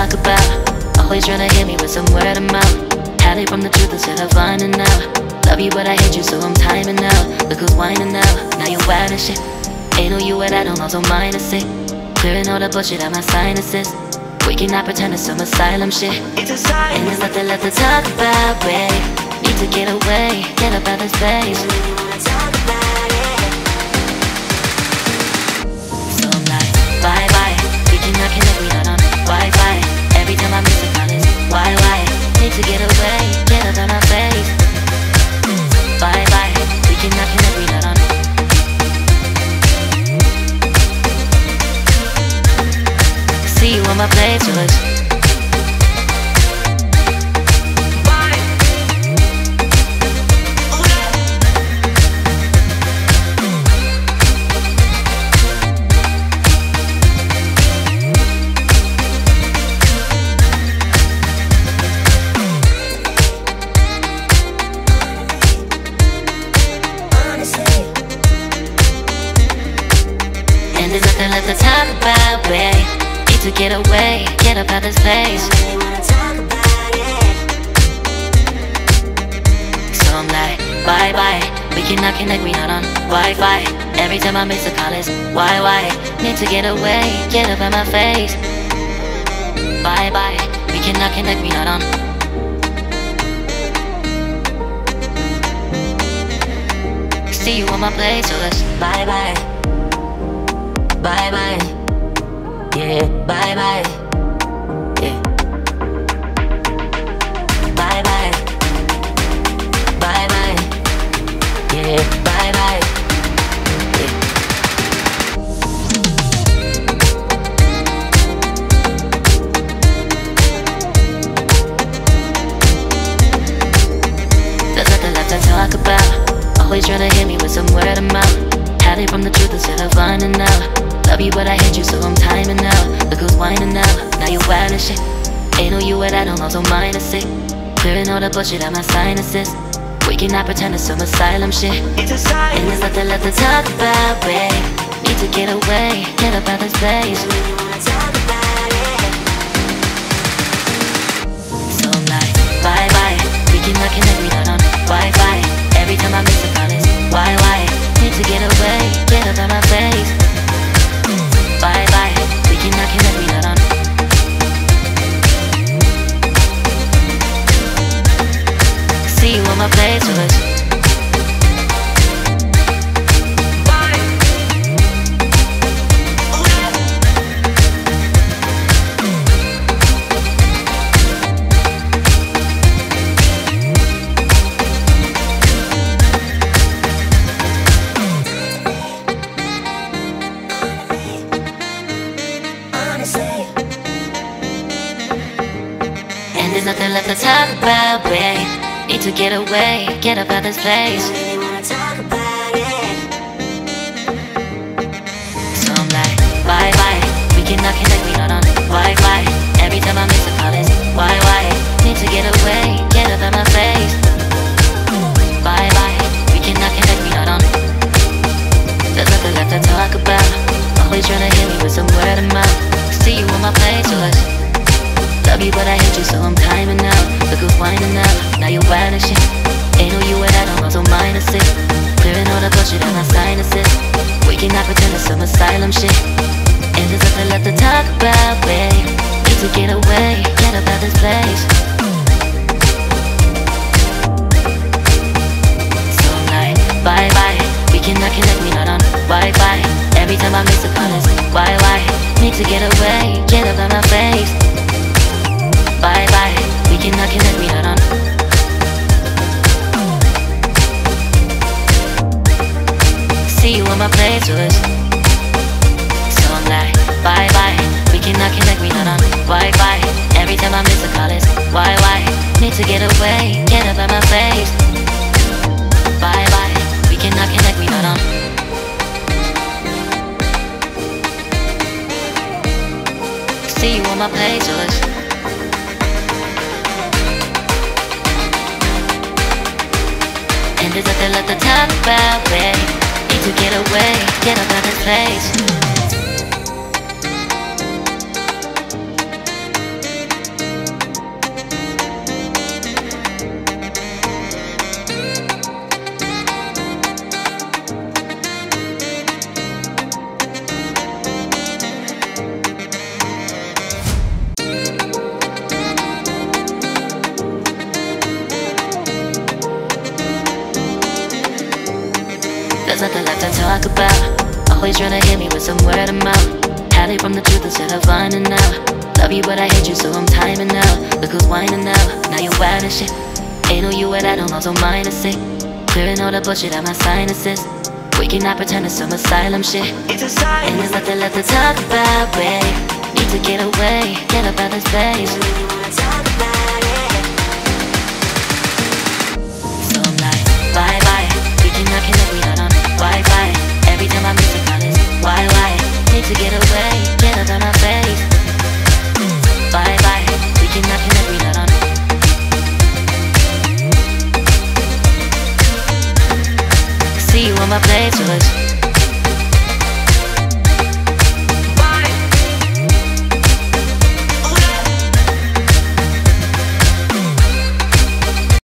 talk about. Always trying to hit me with some word of mouth. Hide it from the truth instead of finding out. Love you but I hate you so I'm timing out. Look who's whining now, now you're wild and shit. Ain't no you what I don't know, so mine is sick. Clearing all the bullshit out my sinuses. We cannot pretend it's some asylum shit. And there's nothing left to talk about, babe. Need to get away, get up out of space. So I'm like, bye bye. We cannot connect, we not on Wi-Fi. Every time I miss a call it's why? Need to get away, get up out my face. Bye bye. We cannot connect, we not on. See you on my playlist. And there's nothing left to talk about, babe. Need to get away, get up out this place. So I'm like, bye bye. We cannot connect, we not on Wi-Fi. Every time I miss a call it's why? Need to get away, get up out my face. Bye bye. We cannot connect, we not on. See you on my playlist. Bye bye. Bye bye. Yeah, bye bye. Yeah. Bye bye. Bye bye. Yeah, bye bye. Yeah. There's nothing left to talk about. Always trying to hit me with some word of mouth. Hide it from the truth instead of finding out. Love you but I hate you so I'm timing out. Look who's whining now, now you're wild and shit. Ain't no you what I don't know, so mine is sick. Clearing all the bullshit out my sinuses. We cannot pretend it's some asylum shit. And there's nothing left to talk about, babe. Need to get away, get up out this place. So I'm like, bye bye. We cannot connect, we not on Wi-Fi. Every time I miss a call it's why? Need to get away, get up out my face. Bye bye, we cannot connect, we not on. See you on my playlist. And there's nothing left to talk about, babe. Need to get away, get up out this place. So I'm like, bye bye. We cannot connect, we not on Wi-Fi. Every time I miss a call it's why? Need to get away, get up out my face. Bye bye. We cannot connect, we not on. There's nothing left to talk about. Always trying to hit me with some word of mouth. See you on my playlist. Love you but I hate you so I'm timing out. Look who's whining now, now you're wild and shit. Ain't no you what I don't know, so mine is sick. Clearing all the bullshit out my sinuses. We cannot pretend it's some asylum shit. And there's nothing left to talk about, babe. Need to get away, get up out this place. So I'm like, bye bye. We cannot connect, we not on Wi-Fi. Every time I miss a call it's why? Need to get away, get up out my face. Bye bye, we cannot connect, we not on. See you on my playlist. So I'm like, bye bye. We cannot connect, we not on Wi-Fi. Every time I miss a call it's why? Need to get away, get up out my face. Bye bye, we cannot connect, we not on. See you on my playlist. And there's nothing left to talk about, babe. Need to get away, get up out this place. there's nothing left to talk about. Always trying to hit me with some word of mouth. Hide it from the truth instead of finding out. Love you but I hate you so I'm timing out. Look who's whining now, now you're wild and shit. Ain't no you without no also mine to say. Clearing all the bullshit out my sinuses. We cannot pretend it's some asylum shit. It's and there's nothing left to talk about, babe. Need to get away, get up out of space. So I'm like, bye bye. We cannot connect, we not on Wi-Fi. Every time I miss a call is why? Need to get away, get up out of face. Bye bye. We cannot connect, we not on. See you on my playlist.